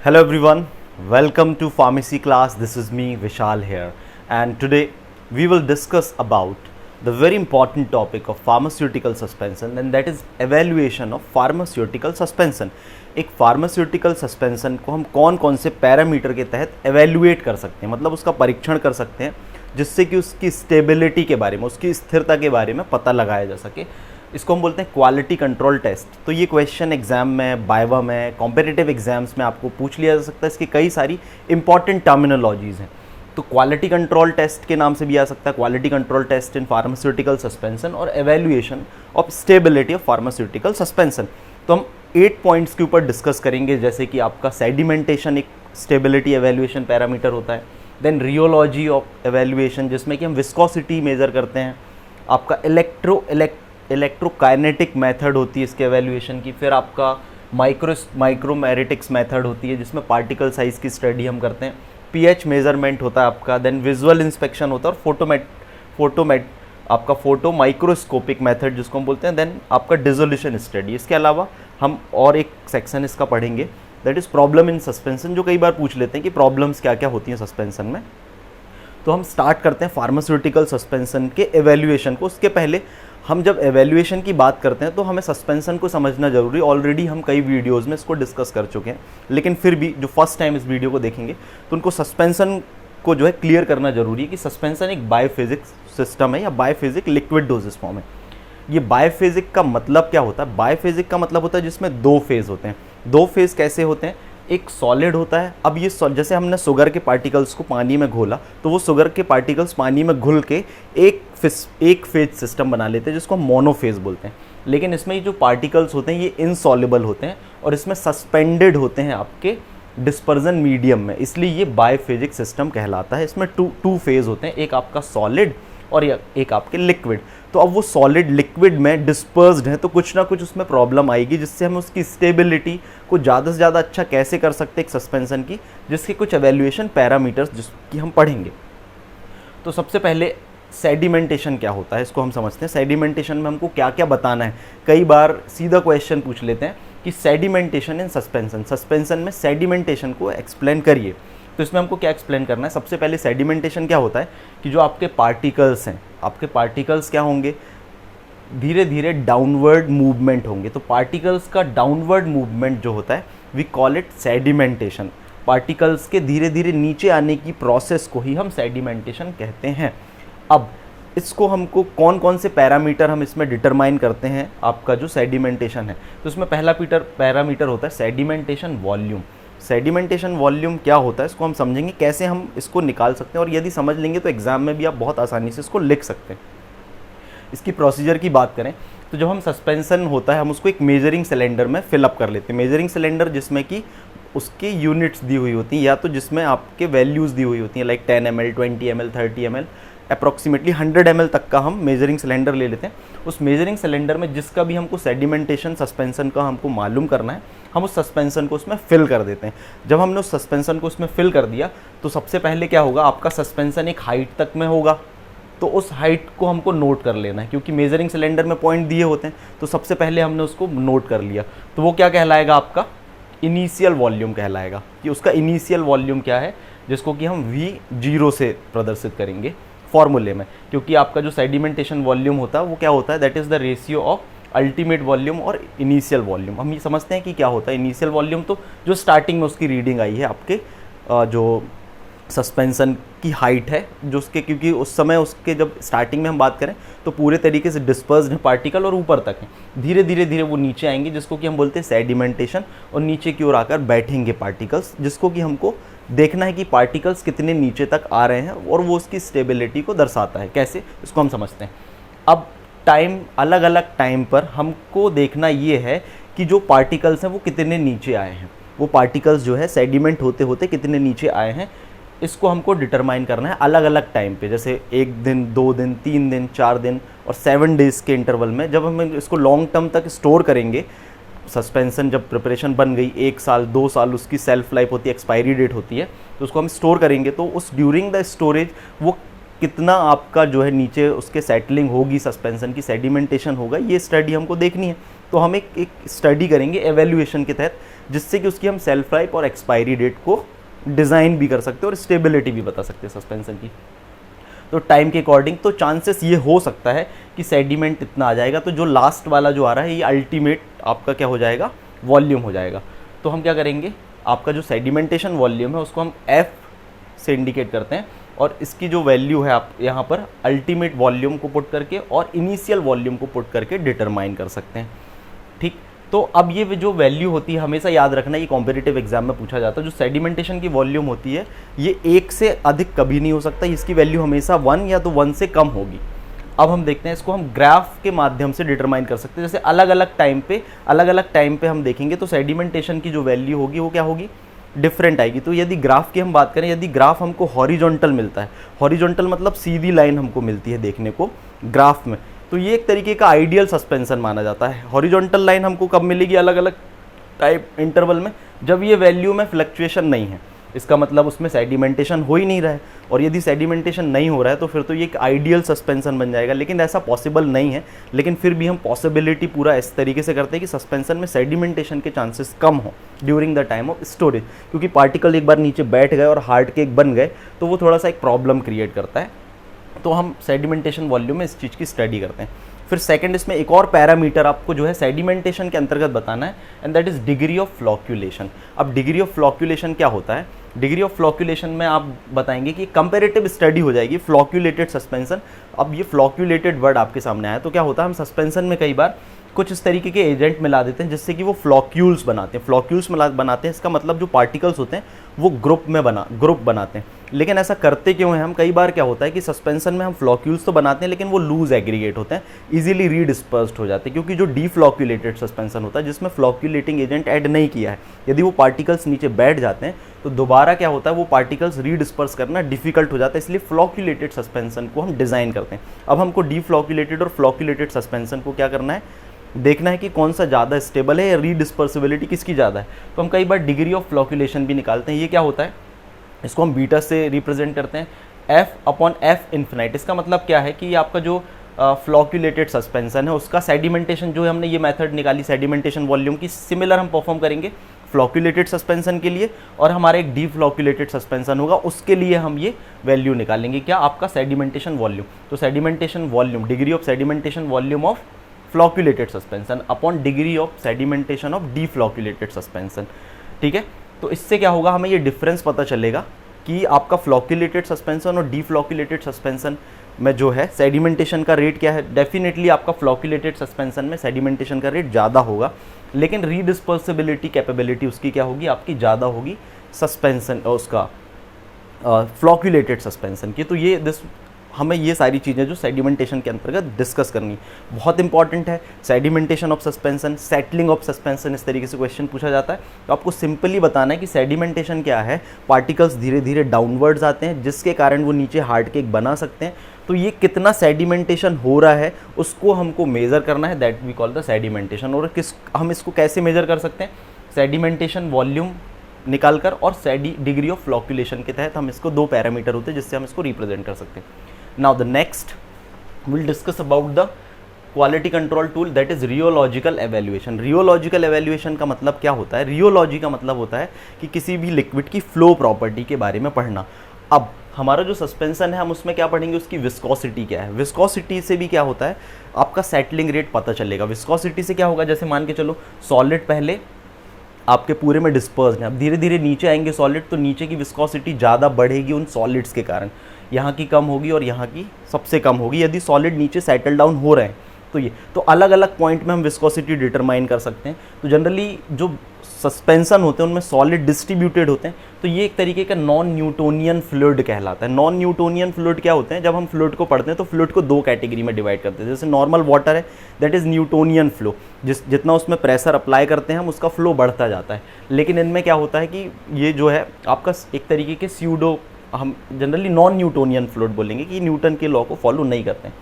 Hello everyone, welcome to pharmacy class. This is me Vishal here, and today we will discuss about the very important topic of pharmaceutical suspension, and that is evaluation of pharmaceutical suspension. एक pharmaceutical suspension को हम कौन कौन से parameter के तहत evaluate कर सकते हैं, मतलब उसका परीक्षण कर सकते हैं जिससे कि उसकी स्टेबिलिटी के बारे में, उसकी स्थिरता के बारे में पता लगाया जा सके। इसको हम बोलते हैं क्वालिटी कंट्रोल टेस्ट। तो ये क्वेश्चन एग्जाम में, बाइवा में, कॉम्पिटिटिव एग्जाम्स में आपको पूछ लिया जा सकता है। इसकी कई सारी इंपॉर्टेंट टर्मिनोलॉजीज़ हैं। तो क्वालिटी कंट्रोल टेस्ट के नाम से भी आ सकता है, quality control test in pharmaceutical suspension और evaluation of stability of pharmaceutical suspension. तो हम 8 पॉइंट्स के ऊपर डिस्कस करेंगे, जैसे कि आपका सेडिमेंटेशन एक स्टेबिलिटी एवेल्युएशन पैरामीटर होता है, देन रियोलॉजी ऑफ एवेल्युएशन जिसमें कि हम विस्कोसिटी मेज़र करते हैं, आपका इलेक्ट्रोकाइनेटिक मेथड होती है इसके एवेल्युएशन की, फिर आपका माइक्रोमेरिटिक्स मेथड होती है जिसमें पार्टिकल साइज़ की स्टडी हम करते हैं, पीएच मेजरमेंट होता है आपका, देन विजुअल इंस्पेक्शन होता है, और आपका फोटो माइक्रोस्कोपिक मेथड जिसको हम बोलते हैं, देन आपका डिसोल्यूशन स्टडी। इसके अलावा हम और एक सेक्शन इसका पढ़ेंगे, that is problem in suspension, जो कई बार पूछ लेते हैं कि प्रॉब्लम्स क्या क्या होती हैं सस्पेंशन में। तो हम स्टार्ट करते हैं फार्मास्यूटिकल सस्पेंशन के एवेल्युएशन को। उसके पहले हम जब एवेल्युएशन की बात करते हैं तो हमें सस्पेंशन को समझना जरूरी। ऑलरेडी हम कई वीडियोस में इसको डिस्कस कर चुके हैं, लेकिन फिर भी जो फर्स्ट टाइम इस वीडियो को देखेंगे तो उनको सस्पेंशन को जो है क्लियर करना जरूरी है कि सस्पेंशन एक बायोफिजिक सिस्टम है या बायोफिजिक लिक्विड डोजेस फॉर्म है। ये बायोफिजिक का मतलब क्या होता है? बायोफिजिक का मतलब होता है जिसमें दो फेज़ होते हैं। दो फेज़ कैसे होते हैं? एक सॉलिड होता है। अब ये जैसे हमने शुगर के पार्टिकल्स को पानी में घोला तो वो शुगर के पार्टिकल्स पानी में घुल के एक फेज सिस्टम बना लेते हैं जिसको हम मोनोफेज बोलते हैं। लेकिन इसमें ये जो पार्टिकल्स होते हैं ये इनसॉल्युबल होते हैं और इसमें सस्पेंडेड होते हैं आपके डिस्पर्जन मीडियम में, इसलिए ये बायोफिजिक सिस्टम कहलाता है। इसमें टू फेज होते हैं, एक आपका सॉलिड और एक आपके लिक्विड। तो अब वो सॉलिड लिक्विड में डिस्पर्स्ड है तो कुछ ना कुछ उसमें प्रॉब्लम आएगी, जिससे हम उसकी स्टेबिलिटी को ज़्यादा से ज़्यादा अच्छा कैसे कर सकते हैं एक सस्पेंशन की, जिसके कुछ एवेल्युएशन पैरामीटर्स जिसकी हम पढ़ेंगे। तो सबसे पहले सेडिमेंटेशन क्या होता है इसको हम समझते हैं। सेडिमेंटेशन में हमको क्या क्या बताना है। कई बार सीधा क्वेश्चन पूछ लेते हैं कि सेडिमेंटेशन इन सस्पेंशन, सस्पेंशन में सेडिमेंटेशन को एक्सप्लेन करिए। तो इसमें हमको क्या एक्सप्लेन करना है? सबसे पहले सेडिमेंटेशन क्या होता है कि जो आपके पार्टिकल्स हैं, आपके पार्टिकल्स क्या होंगे? धीरे धीरे डाउनवर्ड मूवमेंट होंगे। तो पार्टिकल्स का डाउनवर्ड मूवमेंट जो होता है we call it sedimentation. Particles के धीरे धीरे नीचे आने की प्रोसेस को ही हम सेडिमेंटेशन कहते हैं। अब इसको हमको कौन कौन से पैरामीटर हम इसमें डिटरमाइन करते हैं आपका जो सेडिमेंटेशन है। तो इसमें पहला पैरामीटर होता है सेडिमेंटेशन वॉल्यूम। सेडिमेंटेशन वॉल्यूम क्या होता है इसको हम समझेंगे, कैसे हम इसको निकाल सकते हैं, और यदि समझ लेंगे तो एग्जाम में भी आप बहुत आसानी से इसको लिख सकते हैं। इसकी प्रोसीजर की बात करें तो जब हम सस्पेंशन होता है हम उसको एक मेजरिंग सिलेंडर में फिलअप कर लेते हैं। मेजरिंग सिलेंडर जिसमें कि उसकी यूनिट्स दी हुई होती हैं, या तो जिसमें आपके वैल्यूज़ दी हुई होती हैं, like 10 ml, 20 ml, 30 ml, approximately 100 ml तक का हम मेजरिंग सिलेंडर ले लेते हैं। उस मेजरिंग सिलेंडर में जिसका भी हमको सेडिमेंटेशन सस्पेंशन का हमको मालूम करना है, हम उस सस्पेंशन को उसमें फिल कर देते हैं। जब हमने उस सस्पेंशन को उसमें फिल कर दिया तो सबसे पहले क्या होगा, आपका सस्पेंशन एक हाइट तक में होगा, तो उस हाइट को हमको नोट कर लेना है, क्योंकि मेजरिंग सिलेंडर में पॉइंट दिए होते हैं। तो सबसे पहले हमने उसको नोट कर लिया, तो वो क्या कहलाएगा? आपका इनिशियल वॉल्यूम कहलाएगा। कि उसका इनिशियल वॉल्यूम क्या है, जिसको कि हम V0 से प्रदर्शित करेंगे फॉर्मूले में, क्योंकि आपका जो सेडिमेंटेशन वॉल्यूम होता है वो क्या होता है, that is the ratio of ultimate volume और इनिशियल वॉल्यूम। हम ये समझते हैं कि क्या होता है इनिशियल वॉल्यूम, तो जो स्टार्टिंग में उसकी रीडिंग आई है आपके जो सस्पेंशन की हाइट है जो उसके, क्योंकि उस समय उसके जब स्टार्टिंग में हम बात करें तो पूरे तरीके से डिस्पर्स्ड है पार्टिकल और ऊपर तक है। धीरे धीरे वो नीचे आएंगे जिसको कि हम बोलते हैं सेडिमेंटेशन, और नीचे की ओर आकर बैठेंगे पार्टिकल्स, जिसको कि हमको देखना है कि पार्टिकल्स कितने नीचे तक आ रहे हैं, और वो उसकी स्टेबिलिटी को दर्शाता है। कैसे, इसको हम समझते हैं। अब टाइम, अलग अलग टाइम पर हमको देखना ये है कि जो पार्टिकल्स हैं वो कितने नीचे आए हैं, वो पार्टिकल्स जो है सेडिमेंट होते होते कितने नीचे आए हैं, इसको हमको डिटरमाइन करना है अलग अलग टाइम पे। जैसे 1 दिन, 2 दिन, 3 दिन, 4 दिन और 7 डेज़ के इंटरवल में। जब हम इसको लॉन्ग टर्म तक स्टोर करेंगे, सस्पेंशन जब प्रिपरेशन बन गई, 1 साल 2 साल उसकी सेल्फ लाइफ होती है, एक्सपायरी डेट होती है, तो उसको हम स्टोर करेंगे, तो उस ड्यूरिंग द स्टोरेज वो कितना आपका जो है नीचे उसके सेटलिंग होगी, सस्पेंशन की सेडिमेंटेशन होगा, ये स्टडी हमको देखनी है। तो हम एक स्टडी करेंगे एवेल्यूएशन के तहत, जिससे कि उसकी हम सेल्फ लाइफ और एक्सपायरी डेट को डिज़ाइन भी कर सकते हैं और स्टेबिलिटी भी बता सकते हैं सस्पेंशन की। तो टाइम के अकॉर्डिंग तो चांसेस ये हो सकता है कि सेडिमेंट इतना आ जाएगा, तो जो लास्ट वाला जो आ रहा है ये अल्टीमेट आपका क्या हो जाएगा, वॉल्यूम हो जाएगा। तो हम क्या करेंगे, आपका जो सेडिमेंटेशन वॉल्यूम है उसको हम एफ से इंडिकेट करते हैं, और इसकी जो वैल्यू है आप यहाँ पर अल्टीमेट वॉल्यूम को पुट करके और इनिशियल वॉल्यूम को पुट करके डिटरमाइन कर सकते हैं। ठीक, तो अब ये जो वैल्यू होती है हमेशा याद रखना, ये कॉम्पिटिटिव एग्जाम में पूछा जाता है, जो सेडिमेंटेशन की वॉल्यूम होती है ये 1 से अधिक कभी नहीं हो सकता, इसकी वैल्यू हमेशा 1 या तो 1 से कम होगी। अब हम देखते हैं इसको हम ग्राफ के माध्यम से डिटरमाइन कर सकते हैं, जैसे अलग अलग टाइम पे हम देखेंगे तो सेडिमेंटेशन की जो वैल्यू होगी वो क्या होगी, डिफरेंट आएगी। तो यदि ग्राफ की हम बात करें, यदि ग्राफ हमको हॉरिजॉन्टल मिलता है, हॉरिजॉन्टल मतलब सीधी लाइन हमको मिलती है देखने को ग्राफ में, तो ये एक तरीके का आइडियल सस्पेंशन माना जाता है। हॉरिजॉन्टल लाइन हमको कब मिलेगी, अलग अलग टाइप इंटरवल में, जब ये वैल्यू में फ्लक्चुएशन नहीं है, इसका मतलब उसमें सेडिमेंटेशन हो ही नहीं रहा है, और यदि सेडिमेंटेशन नहीं हो रहा है तो फिर तो ये एक आइडियल सस्पेंशन बन जाएगा। लेकिन ऐसा पॉसिबल नहीं है, लेकिन फिर भी हम पॉसिबिलिटी पूरा इस तरीके से करते हैं कि सस्पेंशन में सेडिमेंटेशन के चांसेस कम हो during the time of storage, क्योंकि पार्टिकल एक बार नीचे बैठ गए और हार्ड केक बन गए तो वो थोड़ा सा एक प्रॉब्लम क्रिएट करता है। तो हम सेडिमेंटेशन वॉल्यूम में इस चीज़ की स्टडी करते हैं। फिर सेकंड इसमें एक और पैरामीटर आपको जो है सेडिमेंटेशन के अंतर्गत बताना है, and that is degree of flocculation. अब डिग्री ऑफ फ्लॉक्यूलेशन क्या होता है, डिग्री ऑफ फ्लॉक्यूलेशन में आप बताएंगे कि कंपैरेटिव स्टडी हो जाएगी फ्लॉक्यूलेटेड सस्पेंशन। अब ये फ्लॉक्यूलेटेड वर्ड आपके सामने आया तो क्या होता है, हम सस्पेंशन में कई बार कुछ इस तरीके के एजेंट मिला देते हैं जिससे कि वो फ्लॉक्यूल्स बनाते हैं। फ्लॉक्यूल्स बनाते हैं, इसका मतलब जो पार्टिकल्स होते हैं वो ग्रुप बनाते हैं। लेकिन ऐसा करते क्यों हैं हम, कई बार क्या होता है कि सस्पेंशन में हम फ्लॉक्यूल्स तो बनाते हैं लेकिन वो लूज एग्रीगेट होते हैं, इजीली रीडिस्पर्स्ड हो जाते हैं, क्योंकि जो डीफ्लॉक्यूलेटेड सस्पेंशन होता है जिसमें फ्लॉक्यूलेटिंग एजेंट ऐड नहीं किया है, यदि वो पार्टिकल्स नीचे बैठ जाते हैं तो दोबारा क्या होता है, वो पार्टिकल्स रीडिस्पर्स करना डिफिकल्ट हो जाता है, इसलिए फ्लॉक्यूलेटेड सस्पेंशन को हम डिज़ाइन करते हैं। अब हमको डीफ्लॉक्यूलेटेड और फ्लॉक्यूलेटेड सस्पेंशन को क्या करना है, देखना है कि कौन सा ज़्यादा स्टेबल है या रीडिस्पर्सिबिलिटी किसकी ज़्यादा है। तो हम कई बार डिग्री ऑफ फ्लॉक्यूलेशन भी निकालते हैं। ये क्या होता है, इसको हम बीटा से रिप्रेजेंट करते हैं, F/F इन्फिनाइट। इसका मतलब क्या है कि ये आपका जो फ्लॉक्यूलेटेड सस्पेंशन है उसका सेडिमेंटेशन जो है, हमने ये मेथड निकाली सेडिमेंटेशन वॉल्यूम की, सिमिलर हम परफॉर्म करेंगे फ्लॉक्यूलेटेड सस्पेंशन के लिए, और हमारा एक डीफ्लॉक्यूलेटेड सस्पेंशन होगा उसके लिए हम ये वैल्यू निकालेंगे, क्या, आपका सेडिमेंटेशन वॉल्यूम। तो sedimentation volume, degree of sedimentation volume of flocculated suspension upon degree of sedimentation of deflocculated suspension. ठीक है, तो इससे क्या होगा, हमें ये डिफरेंस पता चलेगा कि आपका फ्लॉक्यूलेटेड सस्पेंशन और डीफ्लॉक्यूलेटेड सस्पेंशन में जो है सेडिमेंटेशन का रेट क्या है। डेफिनेटली आपका फ्लॉक्यूलेटेड सस्पेंशन में सेडिमेंटेशन का रेट ज़्यादा होगा, लेकिन रीडिस्पर्सिबिलिटी कैपेबिलिटी उसकी क्या होगी, आपकी ज़्यादा होगी सस्पेंशन उसका फ्लॉक्यूलेटेड सस्पेंशन की। तो ये हमें ये सारी चीज़ें जो सेडिमेंटेशन के अंतर्गत डिस्कस करनी बहुत इंपॉर्टेंट है। Sedimentation of suspension, settling of suspension, इस तरीके से क्वेश्चन पूछा जाता है। तो आपको सिंपली बताना है कि सेडिमेंटेशन क्या है, पार्टिकल्स धीरे धीरे डाउनवर्ड्स आते हैं जिसके कारण वो नीचे हार्ड केक बना सकते हैं। तो ये कितना सेडिमेंटेशन हो रहा है उसको हमको मेज़र करना है, that we call the sedimentation. और हम इसको कैसे मेज़र कर सकते हैं, सेडिमेंटेशन वॉल्यूम निकालकर और डिग्री ऑफ फ्लॉक्यूलेशन के तहत हम इसको 2 पैरामीटर होते हैं जिससे हम इसको रिप्रेजेंट कर सकते हैं। Now the next we'll discuss about the quality control tool, that is rheological evaluation। rheological evaluation का मतलब क्या होता है, rheology का मतलब होता है कि किसी भी लिक्विड की फ्लो प्रॉपर्टी के बारे में पढ़ना। अब हमारा जो सस्पेंशन है हम उसमें क्या पढ़ेंगे, उसकी विस्कोसिटी क्या है। विस्कोसिटी से भी क्या होता है, आपका सेटलिंग रेट पता चलेगा। विस्कोसिटी से क्या होगा, जैसे मान के चलो सॉलिड पहले आपके पूरे में डिस्पर्स्ड है, अब धीरे धीरे नीचे आएंगे सॉलिड, तो नीचे की विस्कोसिटी ज़्यादा बढ़ेगी उन सॉलिड्स के कारण, यहाँ की कम होगी और यहाँ की सबसे कम होगी यदि सॉलिड नीचे सेटल डाउन हो रहे हैं। तो ये तो अलग अलग पॉइंट में हम विस्कोसिटी डिटरमाइन कर सकते हैं। तो जनरली जो सस्पेंशन होते हैं उनमें सॉलिड डिस्ट्रीब्यूटेड होते हैं, तो ये एक तरीके का नॉन न्यूटोनियन फ्लूइड कहलाता है। नॉन न्यूटोनियन फ्लूइड क्या होते हैं, जब हम फ्लूइड को पढ़ते हैं तो फ्लूइड को 2 कैटेगरी में डिवाइड करते हैं। जैसे नॉर्मल वाटर है, दैट इज़ न्यूटोनियन फ्लो, जितना उसमें प्रेशर अप्लाई करते हैं हम उसका फ्लो बढ़ता जाता है। लेकिन इनमें क्या होता है कि ये जो है आपका एक तरीके के स्यूडो, हम जनरली नॉन न्यूटोनियन फ्लूइड बोलेंगे कि न्यूटन के लॉ को फॉलो नहीं करते हैं।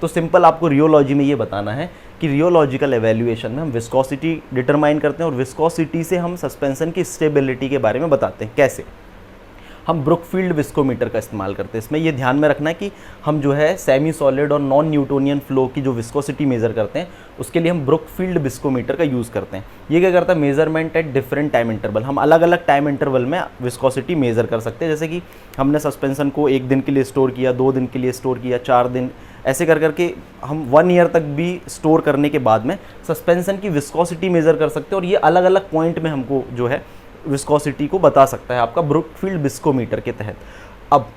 तो सिंपल आपको रियोलॉजी में ये बताना है कि रियोलॉजिकल एवेल्यूएशन में हम विस्कोसिटी डिटरमाइन करते हैं और विस्कोसिटी से हम सस्पेंशन की स्टेबिलिटी के बारे में बताते हैं। कैसे, हम ब्रुकफील्ड विस्कोमीटर का इस्तेमाल करते हैं। इसमें ये ध्यान में रखना है कि हम जो है सेमी सॉलिड और नॉन न्यूटोनियन फ्लो की जो विस्कोसिटी मेज़र करते हैं उसके लिए हम ब्रुकफील्ड विस्कोमीटर का यूज़ करते हैं। ये क्या करता है, measurement at different time interval, हम अलग अलग टाइम इंटरवल में विस्कोसिटी मेज़र कर सकते हैं। जैसे कि हमने सस्पेंसन को 1 दिन के लिए स्टोर किया, 2 दिन के लिए स्टोर किया, 4 दिन, ऐसे कर करके हम 1 ईयर तक भी स्टोर करने के बाद में सस्पेंसन की विस्कोसिटी मेज़र कर सकते हैं। और ये अलग अलग पॉइंट में हमको जो है विस्कोसिटी को बता सकता है आपका ब्रुकफील्ड विस्कोमीटर के तहत। अब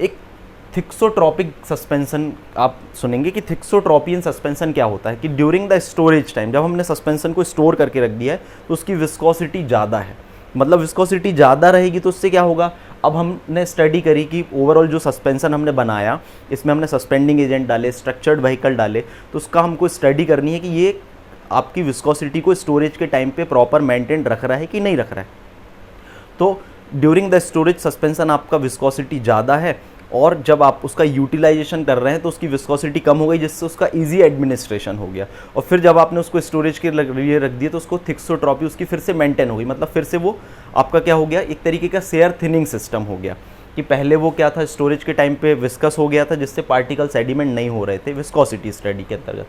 एक थिक्सोट्रॉपिक सस्पेंसन आप सुनेंगे कि थिक्सोट्रॉपियन सस्पेंसन क्या होता है, कि ड्यूरिंग द स्टोरेज टाइम, जब हमने सस्पेंसन को स्टोर करके रख दिया है तो उसकी विस्कोसिटी ज़्यादा है। मतलब विस्कोसिटी ज़्यादा रहेगी तो उससे क्या होगा, अब हमने स्टडी करी कि ओवरऑल जो सस्पेंसन हमने बनाया, इसमें हमने सस्पेंडिंग एजेंट डाले, स्ट्रक्चर्ड व्हीकल डाले, तो उसका हमको स्टडी करनी है कि ये आपकी विस्कोसिटी को स्टोरेज के टाइम पे प्रॉपर मेंटेन रख रहा है कि नहीं रख रहा है। तो ड्यूरिंग द स्टोरेज सस्पेंसन आपका विस्कोसिटी ज़्यादा है, और जब आप उसका यूटिलाइजेशन कर रहे हैं तो उसकी विस्कोसिटी कम हो गई, जिससे उसका इजी एडमिनिस्ट्रेशन हो गया। और फिर जब आपने उसको स्टोरेज के लिए रख दिया तो उसको थिक्सोट्रॉपी उसकी फिर से मेंटेन हो गई। मतलब फिर से वो आपका क्या हो गया, एक तरीके का शेयर थिनिंग सिस्टम हो गया, कि पहले वो क्या था, स्टोरेज के टाइम पे विस्कस हो गया था जिससे पार्टिकल सेडिमेंट नहीं हो रहे थे विस्कोसिटी स्टडी के अंतर्गत।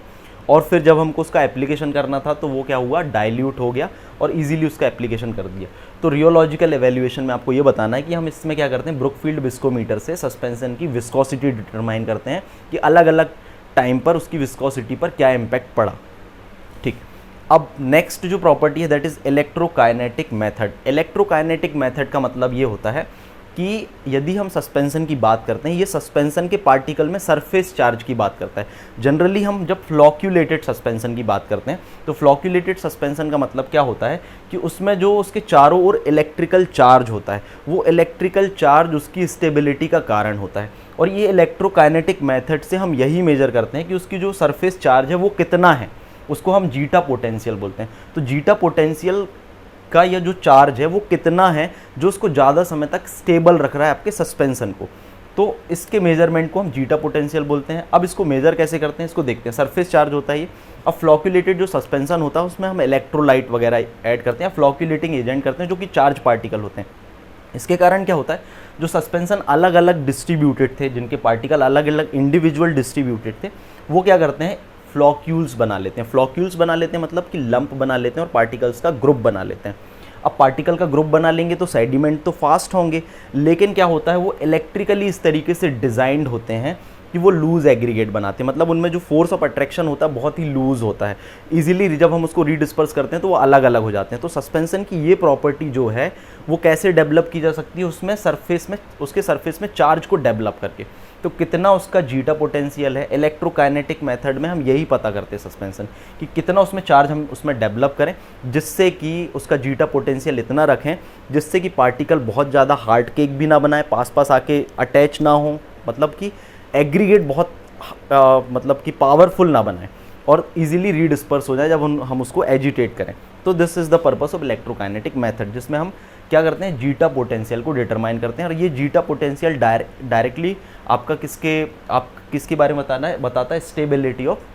और फिर जब हमको उसका एप्लीकेशन करना था तो वो क्या हुआ, डाइल्यूट हो गया और इजीली उसका एप्लीकेशन कर दिया। तो रियोलॉजिकल एवेल्यूएशन में आपको ये बताना है कि हम इसमें क्या करते हैं, ब्रुकफील्ड विस्कोमीटर से सस्पेंशन की विस्कोसिटी डिटरमाइन करते हैं कि अलग अलग टाइम पर उसकी विस्कोसिटी पर क्या इम्पैक्ट पड़ा। ठीक, अब नेक्स्ट जो प्रॉपर्टी है that is electrokinetic method. Electrokinetic method का मतलब ये होता है कि यदि हम सस्पेंशन की बात करते हैं, ये सस्पेंशन के पार्टिकल में सरफेस चार्ज की बात करता है। जनरली हम जब फ्लॉक्यूलेटेड सस्पेंशन की बात करते हैं तो फ्लॉक्यूलेटेड सस्पेंशन का मतलब क्या होता है कि उसमें जो उसके चारों ओर इलेक्ट्रिकल चार्ज होता है, वो इलेक्ट्रिकल चार्ज उसकी स्टेबिलिटी का कारण होता है। और ये इलेक्ट्रोकाइनेटिक मेथड से हम यही मेजर करते हैं कि उसकी जो सरफेस चार्ज है वो कितना है, उसको हम जीटा पोटेंशियल बोलते हैं। तो जीटा पोटेंशियल का यह जो चार्ज है वो कितना है जो उसको ज़्यादा समय तक स्टेबल रख रहा है आपके सस्पेंशन को, तो इसके मेजरमेंट को हम जीटा पोटेंशियल बोलते हैं। अब इसको मेजर कैसे करते हैं, इसको देखते हैं। सरफेस चार्ज होता है ये। अब फ्लॉक्यूलेटेड जो सस्पेंशन होता है उसमें हम इलेक्ट्रोलाइट वगैरह ऐड करते हैं, फ्लॉक्यूलेटिंग एजेंट करते हैं जो कि चार्ज पार्टिकल होते हैं। इसके कारण क्या होता है, जो सस्पेंशन अलग अलग डिस्ट्रीब्यूटेड थे, जिनके पार्टिकल अलग अलग इंडिविजुअल डिस्ट्रीब्यूटेड थे, वो क्या करते हैं, फ्लॉक्यूल्स बना लेते हैं। फ्लॉक्यूल्स बना लेते हैं मतलब कि लंप बना लेते हैं और पार्टिकल्स का ग्रुप बना लेते हैं। अब पार्टिकल का ग्रुप बना लेंगे तो सेडिमेंट तो फास्ट होंगे, लेकिन क्या होता है, वो इलेक्ट्रिकली इस तरीके से डिज़ाइंड होते हैं कि वो लूज़ एग्रीगेट बनाते हैं। मतलब उनमें जो फोर्स ऑफ अट्रैक्शन होता है बहुत ही लूज़ होता है। इजीली जब हम उसको रीडिस्पर्स करते हैं तो वो अलग अलग हो जाते हैं। तो सस्पेंशन की ये प्रॉपर्टी जो है वो कैसे डेवलप की जा सकती है, उसमें सरफेस में, उसके सरफेस में चार्ज को डेवलप करके। तो कितना उसका जीटा पोटेंशियल है, इलेक्ट्रोकाइनेटिक मेथड में हम यही पता करते हैं सस्पेंशन कि कितना उसमें चार्ज हम उसमें डेवलप करें, जिससे कि उसका जीटा पोटेंशियल इतना रखें जिससे कि पार्टिकल बहुत ज़्यादा हार्ड केक भी ना बनाए, पास पास आके अटैच ना हो, मतलब कि एग्रीगेट बहुत मतलब कि पावरफुल ना बनाए और इजीली रीडिस्पर्स हो जाए जब हम उसको एजिटेट करें। तो this is the purpose of electrokinetic method, जिसमें हम क्या करते हैं, जीटा पोटेंशियल को डिटरमाइन करते हैं। और ये जीटा पोटेंशियल डायरेक्टली आपका किसके बारे में बताता है, स्टेबिलिटी ऑफ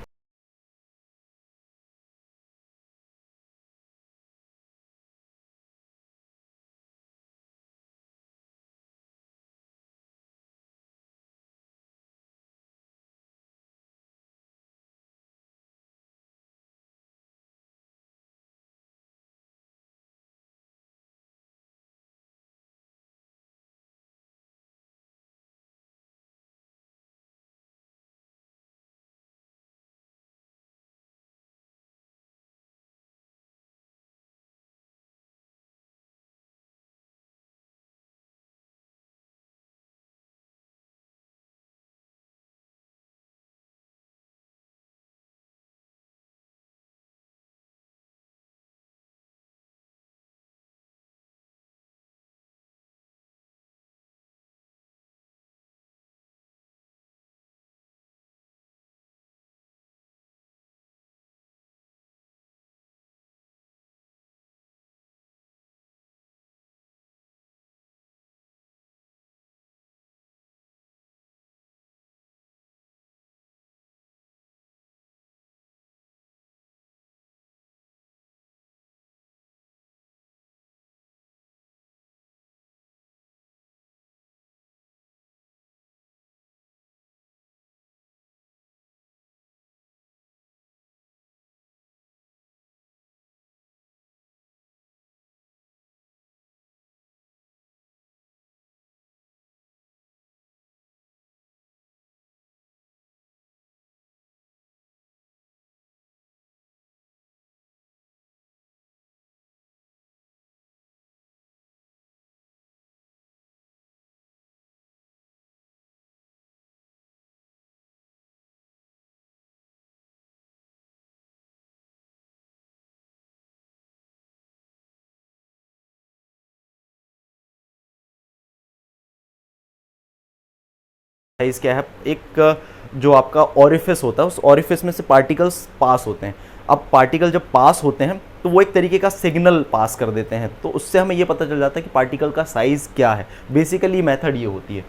साइज क्या है, एक जो आपका ऑरिफिस होता है, उस ऑरिफिस में से पार्टिकल्स पास होते हैं। अब पार्टिकल जब पास होते हैं तो वो एक तरीके का सिग्नल पास कर देते हैं, तो उससे हमें ये पता चल जाता है कि पार्टिकल का साइज़ क्या है। बेसिकली मेथड ये होती है,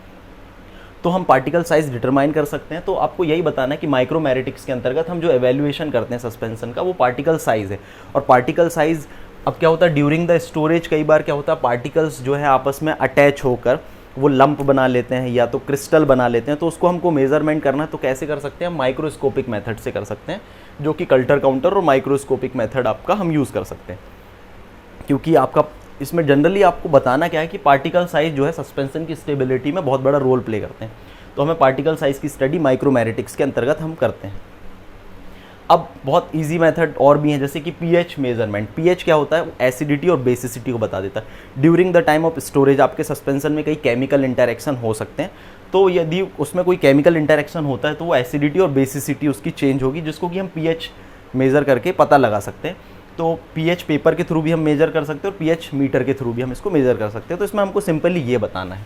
तो हम पार्टिकल साइज डिटरमाइन कर सकते हैं। तो आपको यही बताना है कि माइक्रोमैरिटिक्स के अंतर्गत हम जो एवेल्युएशन करते हैं सस्पेंशन का, वो पार्टिकल साइज़ है। और पार्टिकल साइज़ अब क्या होता है, ड्यूरिंग द स्टोरेज कई बार क्या होता है, पार्टिकल्स जो है आपस में अटैच होकर वो लंप बना लेते हैं या तो क्रिस्टल बना लेते हैं। तो उसको हमको मेजरमेंट करना है, तो कैसे कर सकते हैं, माइक्रोस्कोपिक मेथड से कर सकते हैं, जो कि कल्टर काउंटर और माइक्रोस्कोपिक मेथड आपका हम यूज़ कर सकते हैं। क्योंकि आपका इसमें जनरली आपको बताना क्या है कि पार्टिकल साइज जो है सस्पेंशन की स्टेबिलिटी में बहुत बड़ा रोल प्ले करते हैं। तो हमें पार्टिकल साइज की स्टडी माइक्रोमैरिटिक्स के अंतर्गत हम करते हैं। अब बहुत इजी मेथड और भी हैं, जैसे कि पीएच मेजरमेंट। पीएच क्या होता है, एसिडिटी और बेसिसिटी को बता देता है। During the time of storage आपके सस्पेंशन में कई केमिकल इंटरेक्शन हो सकते हैं, तो यदि उसमें कोई केमिकल इंटरेक्शन होता है तो वो एसिडिटी और बेसिसिटी उसकी चेंज होगी, जिसको कि हम पीएच मेज़र करके पता लगा सकते हैं। तो पीएच पेपर के थ्रू भी हम मेज़र कर सकते हैं और पीएच मीटर के थ्रू भी हम इसको मेज़र कर सकते हैं। तो इसमें हमको सिंपली ये बताना है।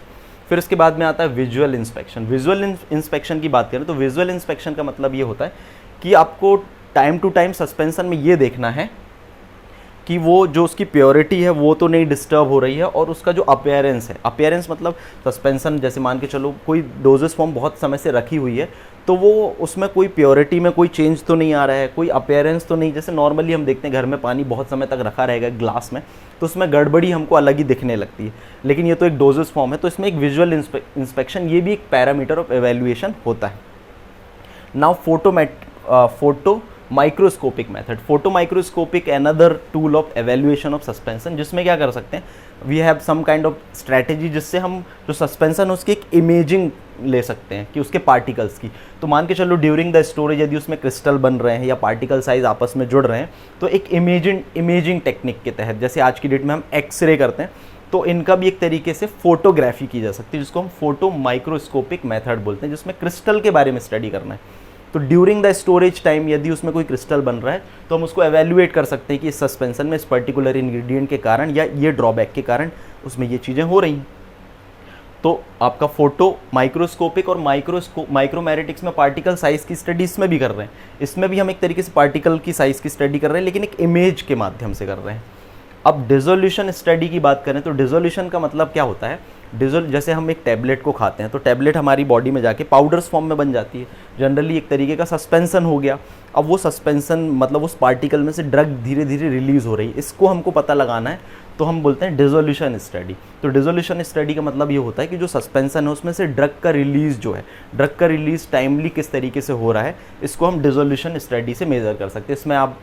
फिर उसके बाद में आता है विजुअल इंस्पेक्शन। विजुअल इंस्पेक्शन की बात करें तो विजुअल इंस्पेक्शन का मतलब ये होता है कि आपको टाइम टू टाइम सस्पेंशन में ये देखना है कि वो जो उसकी प्योरिटी है वो तो नहीं डिस्टर्ब हो रही है, और उसका जो अपीयरेंस है, अपीयरेंस मतलब सस्पेंशन जैसे मान के चलो कोई डोजेस फॉर्म बहुत समय से रखी हुई है, तो वो उसमें कोई प्योरिटी में कोई चेंज तो नहीं आ रहा है, कोई अपीयरेंस तो नहीं। जैसे नॉर्मली हम देखते हैं घर में पानी बहुत समय तक रखा रहेगा ग्लास में, तो उसमें गड़बड़ी हमको अलग ही दिखने लगती है, लेकिन ये तो एक डोजेस फॉर्म है। तो इसमें एक विजुअल इंस्पेक्शन, ये भी एक पैरामीटर ऑफ एवेल्युएशन होता है। Now photo microscopic method. Photo microscopic another tool of evaluation of suspension, जिसमें क्या कर सकते हैं, we have some kind of strategy, जिससे हम जो सस्पेंशन है उसकी एक इमेजिंग ले सकते हैं कि उसके पार्टिकल्स की। तो मान के चलो ड्यूरिंग द स्टोरेज यदि उसमें क्रिस्टल बन रहे हैं या पार्टिकल साइज आपस में जुड़ रहे हैं, तो एक इमेजिंग टेक्निक के तहत, जैसे आज की डेट में हम एक्सरे करते हैं, तो इनका भी एक तरीके से फोटोग्राफी की जा सकती है, जिसको हम फोटो माइक्रोस्कोपिक मेथड बोलते हैं, जिसमें क्रिस्टल के बारे में स्टडी करना है। तो ड्यूरिंग द स्टोरेज टाइम यदि उसमें कोई क्रिस्टल बन रहा है, तो हम उसको एवेल्युएट कर सकते हैं कि इस सस्पेंशन में इस पर्टिकुलर इंग्रेडिएंट के कारण या ये ड्रॉबैक के कारण उसमें ये चीज़ें हो रही हैं। तो आपका फोटो माइक्रोस्कोपिक और माइक्रोमैरिटिक्स में पार्टिकल साइज़ की स्टडी इसमें भी कर रहे हैं। इसमें भी हम एक तरीके से पार्टिकल की साइज़ की स्टडी कर रहे हैं, लेकिन एक इमेज के माध्यम से कर रहे हैं। अब डिसोल्यूशन स्टडी की बात करें तो डिसोल्यूशन का मतलब क्या होता है, जैसे हम एक टैबलेट को खाते हैं तो टैबलेट हमारी बॉडी में जाके पाउडर्स फॉर्म में बन जाती है, जनरली एक तरीके का सस्पेंसन हो गया। अब वो सस्पेंसन मतलब उस पार्टिकल में से ड्रग धीरे धीरे रिलीज़ हो रही है, इसको हमको पता लगाना है, तो हम बोलते हैं डिसोल्यूशन स्टडी। तो डिसोल्यूशन स्टडी का मतलब ये होता है कि जो सस्पेंसन है उसमें से ड्रग का रिलीज़ जो है, ड्रग का रिलीज़ टाइमली किस तरीके से हो रहा है, इसको हम डिसोल्यूशन स्टडी से मेज़र कर सकते हैं। इसमें आप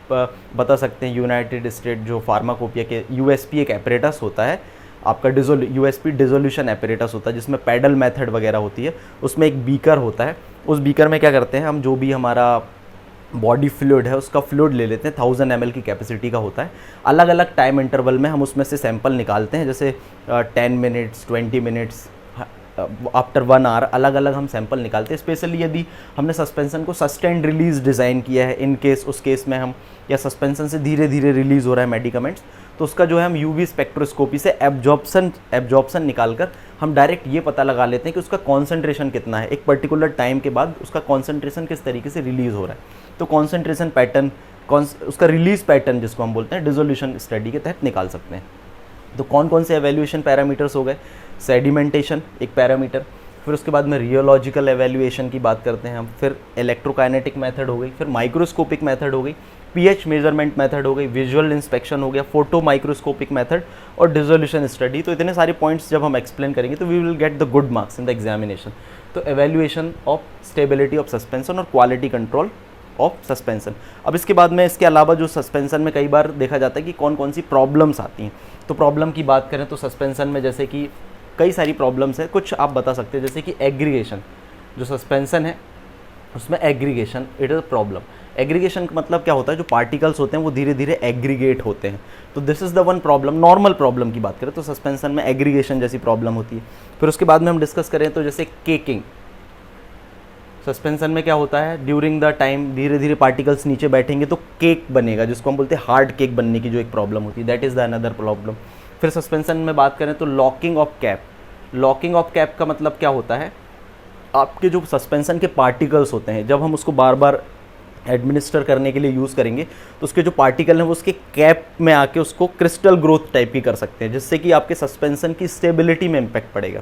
बता सकते हैं यूनाइटेड स्टेट जो फार्माकोपिया के यूएसपी एक एपरेटस होता है आपका, यूएसपी डिसोल्यूशन एपरेटस होता है, जिसमें पैडल मेथड वगैरह होती है। उसमें एक बीकर होता है, उस बीकर में क्या करते हैं हम, जो भी हमारा बॉडी फ्लूइड है उसका फ्लूइड ले लेते हैं, 1000 ml की कैपेसिटी का होता है। अलग अलग टाइम इंटरवल में हम उसमें से सैंपल निकालते हैं, जैसे 10 मिनट्स, 20 मिनट्स, आफ्टर 1 आवर अलग अलग हम सैंपल निकालते हैं। स्पेशली यदि हमने सस्पेंसन को सस्टेन्ड रिलीज डिज़ाइन किया है, इन केस उस केस में हम, या सस्पेंसन से धीरे धीरे रिलीज़ हो रहा है मेडिकामेंट्स, तो उसका जो है हम यूवी स्पेक्ट्रोस्कोपी से एब्जॉर्प्शन निकालकर हम डायरेक्ट ये पता लगा लेते हैं कि उसका कॉन्सेंट्रेशन कितना है, एक पर्टिकुलर टाइम के बाद उसका कॉन्सेंट्रेशन किस तरीके से रिलीज़ हो रहा है। तो कॉन्सेंट्रेशन पैटर्न, उसका रिलीज पैटर्न जिसको हम बोलते हैं, डिसोल्यूशन स्टडी के तहत निकाल सकते हैं। तो कौन कौन से एवेल्युएशन पैरामीटर्स हो गए, सेडिमेंटेशन एक पैरामीटर, फिर उसके बाद में रियोलॉजिकल एवेल्युएशन की बात करते हैं हम, फिर इलेक्ट्रोकाइनेटिक मेथड हो गई, फिर माइक्रोस्कोपिक मेथड हो गई, पीएच मेजरमेंट मेथड हो गई, विजुअल इंस्पेक्शन हो गया, फोटो माइक्रोस्कोपिक मेथड और डिसोल्यूशन स्टडी। तो इतने सारे पॉइंट्स जब हम एक्सप्लेन करेंगे तो we will get the good marks in the examination. तो evaluation of stability of suspension और क्वालिटी कंट्रोल ऑफ सस्पेंशन। अब इसके बाद में इसके अलावा जो सस्पेंशन में कई बार देखा जाता है कि कौन कौन सी प्रॉब्लम्स आती हैं। तो प्रॉब्लम की बात करें तो सस्पेंशन में जैसे कि कई सारी प्रॉब्लम्स है, कुछ आप बता सकते हैं, जैसे कि एग्रीगेशन, जो सस्पेंशन है उसमें aggregation it is a problem. Aggregation का मतलब क्या होता है, जो पार्टिकल्स होते हैं वो धीरे धीरे एग्रीगेट होते हैं, तो this is the one problem. Normal problem की बात करें तो सस्पेंशन में एग्रीगेशन जैसी प्रॉब्लम होती है। फिर उसके बाद में हम डिस्कस करें तो जैसे केकिंग, सस्पेंशन में क्या होता है, ड्यूरिंग द टाइम धीरे धीरे पार्टिकल्स नीचे बैठेंगे तो केक बनेगा, जिसको हम बोलते हैं हार्ड केक बनने की जो एक प्रॉब्लम होती है, that is the another problem. फिर सस्पेंशन में बात करें तो locking of cap. Locking of cap का मतलब क्या होता है आपके जो सस्पेंसन के पार्टिकल्स होते हैं, जब हम उसको बार बार एडमिनिस्टर करने के लिए यूज़ करेंगे तो उसके जो पार्टिकल हैं वो उसके कैप में आके उसको क्रिस्टल ग्रोथ टाइप की कर सकते हैं, जिससे कि आपके सस्पेंसन की स्टेबिलिटी में इम्पैक्ट पड़ेगा।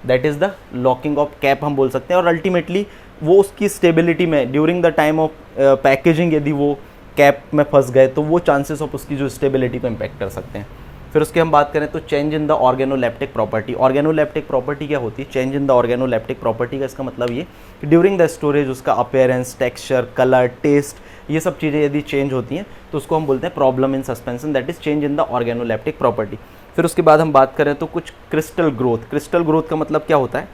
That is the locking of cap हम बोल सकते हैं। और अल्टीमेटली वो उसकी स्टेबिलिटी में during the time of packaging यदि वो कैप में फंस गए तो वो चांसेस ऑफ उसकी जो स्टेबिलिटी को इम्पैक्ट कर सकते हैं। फिर उसके हम बात करें तो change in the organoleptic property. Organoleptic property क्या होती है? Change in the organoleptic property का इसका मतलब ये कि ड्यूरिंग द स्टोरेज उसका अपीयरेंस, टेक्सचर, कलर, टेस्ट, ये सब चीज़ें यदि चेंज होती हैं तो उसको हम बोलते हैं problem in suspension, that is change in the organoleptic property. फिर उसके बाद हम बात करें तो कुछ क्रिस्टल ग्रोथ। क्रिस्टल ग्रोथ का मतलब क्या होता है?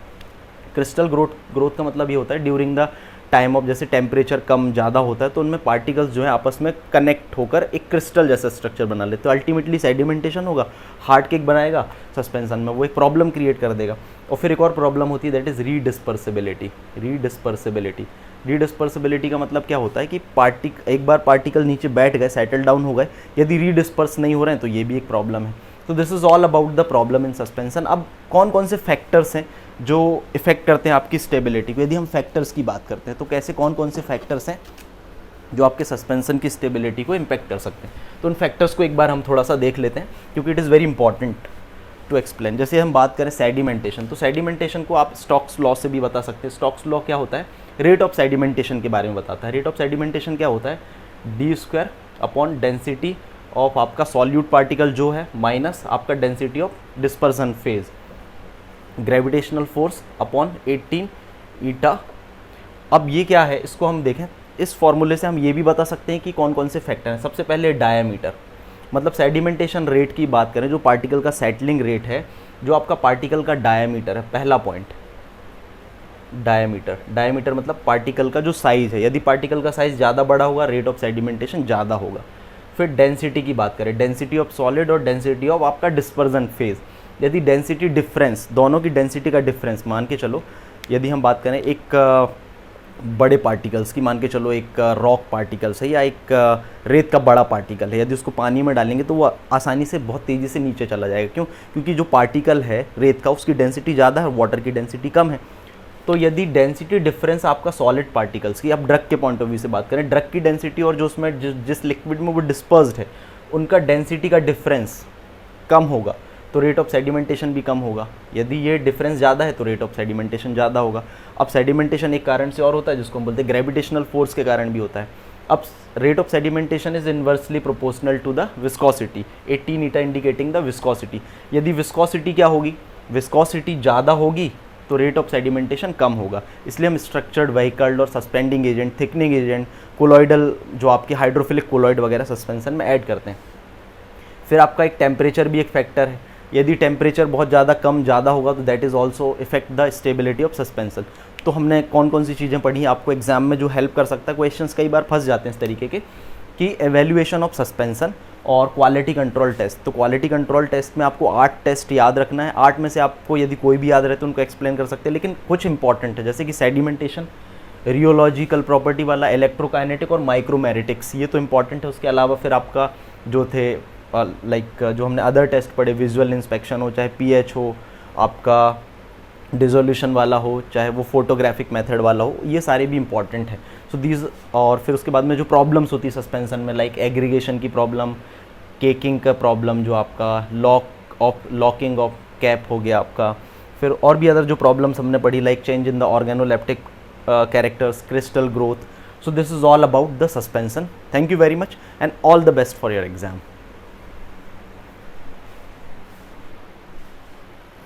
क्रिस्टल ग्रोथ का मतलब ये होता है ड्यूरिंग द टाइम ऑफ, जैसे टेम्परेचर कम ज़्यादा होता है तो उनमें पार्टिकल्स जो है आपस में कनेक्ट होकर एक क्रिस्टल जैसा स्ट्रक्चर बना लेते, तो अल्टीमेटली सेडिमेंटेशन होगा, हार्ड केक बनाएगा सस्पेंशन में, वो एक प्रॉब्लम क्रिएट कर देगा। और फिर एक और प्रॉब्लम होती है दैट इज़ रीडिस्पर्सिबिलिटी। रीडिस्पर्सिबिलिटी का मतलब क्या होता है कि एक बार पार्टिकल नीचे बैठ गए, सेटल डाउन हो गए, यदि रीडिस्पर्स नहीं हो रहे हैं तो ये भी एक प्रॉब्लम है। तो this is all about the problem in suspension. अब कौन कौन से फैक्टर्स हैं जो इफेक्ट करते हैं आपकी स्टेबिलिटी को? यदि हम फैक्टर्स की बात करते हैं तो कैसे कौन कौन से फैक्टर्स हैं जो आपके सस्पेंशन की स्टेबिलिटी को इम्पैक्ट कर सकते हैं? तो उन फैक्टर्स को एक बार हम थोड़ा सा देख लेते हैं क्योंकि it is very important to explain. जैसे हम बात करें सेडिमेंटेशन, तो सेडिमेंटेशन को आप स्टोक्स लॉ से भी बता सकते हैं। स्टोक्स लॉ क्या होता है? रेट ऑफ सेडिमेंटेशन के बारे में बताता है। रेट ऑफ सेडिमेंटेशन क्या होता है? d² अपॉन डेंसिटी ऑफ आपका सॉल्यूट पार्टिकल जो है माइनस आपका density of dispersion phase, gravitational force upon 18 ईटा। अब ये क्या है, इसको हम देखें, इस फॉर्मूले से हम ये भी बता सकते हैं कि कौन कौन से फैक्टर हैं। सबसे पहले डायामीटर, मतलब सेडिमेंटेशन रेट की बात करें, जो पार्टिकल का सेटलिंग रेट है, जो आपका पार्टिकल का डायामीटर है, पहला पॉइंट डायामीटर मतलब पार्टिकल का जो साइज़ है, यदि पार्टिकल का साइज़ ज़्यादा बड़ा होगा रेट ऑफ सेडिमेंटेशन ज़्यादा होगा। फिर डेंसिटी की बात करें, डेंसिटी ऑफ सॉलिड और डेंसिटी ऑफ आपका डिस्पर्जन फेज। यदि डेंसिटी डिफरेंस, दोनों की डेंसिटी का डिफरेंस मान के चलो, यदि हम बात करें एक बड़े पार्टिकल्स की, मान के चलो एक रॉक पार्टिकल्स है या एक रेत का बड़ा पार्टिकल है, यदि उसको पानी में डालेंगे तो वो आसानी से बहुत तेज़ी से नीचे चला जाएगा। क्यों? क्योंकि जो पार्टिकल है रेत का उसकी डेंसिटी ज़्यादा है, वाटर की डेंसिटी कम है। तो यदि डेंसिटी डिफरेंस आपका सॉलिड पार्टिकल्स की, अब ड्रग के पॉइंट ऑफ व्यू से बात करें, ड्रग की डेंसिटी और जो उसमें जिस लिक्विड में वो डिस्पर्स्ड है उनका डेंसिटी का डिफरेंस कम होगा तो रेट ऑफ सेडिमेंटेशन भी कम होगा। यदि ये डिफरेंस ज़्यादा है तो रेट ऑफ सेडिमेंटेशन ज़्यादा होगा। अब सेडिमेंटेशन एक कारण से और होता है जिसको हम बोलते हैं ग्रेविटेशनल फोर्स के कारण भी होता है। अब rate of sedimentation is inversely proportional to the viscosity, 18 eta indicating the viscosity. यदि विस्कोसिटी क्या होगी? विस्कोसिटी ज़्यादा होगी तो रेट ऑफ सेडिमेंटेशन कम होगा। इसलिए हम स्ट्रक्चर्ड व्हीकल और suspending agent, thickening agent, colloidal जो आपके हाइड्रोफिलिक कोलॉइड वगैरह सस्पेंशन में ऐड करते हैं। फिर आपका एक टेम्परेचर भी एक फैक्टर है। यदि टेम्परेचर बहुत ज़्यादा कम ज़्यादा होगा तो that is also effect the stability of suspension. तो हमने कौन कौन सी चीज़ें पढ़ी, आपको एग्जाम में जो हेल्प कर सकता है, क्वेश्चंस कई बार फंस जाते हैं इस तरीके के कि एवेल्यूएशन ऑफ सस्पेंशन और क्वालिटी कंट्रोल टेस्ट। तो क्वालिटी कंट्रोल टेस्ट में आपको 8 टेस्ट याद रखना है। 8 में से आपको यदि कोई भी याद रहे तो उनको एक्सप्लेन कर सकते हैं, लेकिन कुछ इंपॉर्टेंट है जैसे कि सेडिमेंटेशन, रियोलॉजिकल प्रॉपर्टी वाला, इलेक्ट्रोकाइनेटिक और माइक्रोमेरिटिक्स, ये तो इंपॉर्टेंट है। उसके अलावा फिर आपका जो थे जो हमने अदर टेस्ट पढ़े, विजुअल इंस्पेक्शन हो, चाहे पीएच हो, आपका डिसोल्यूशन वाला हो, चाहे वो फोटोग्राफिक मेथड वाला हो, ये सारे भी इंपॉर्टेंट है। सो दीज, और फिर उसके बाद में जो प्रॉब्लम्स होती है सस्पेंशन में, लाइक एग्रीगेशन की प्रॉब्लम, केकिंग का प्रॉब्लम, जो आपका लॉकिंग ऑफ कैप हो गया आपका, फिर और भी अदर जो प्रॉब्लम्स हमने पढ़ी like change in the organoleptic characters, crystal growth. So this is all about the suspension. Thank you very much and all the best for your exam.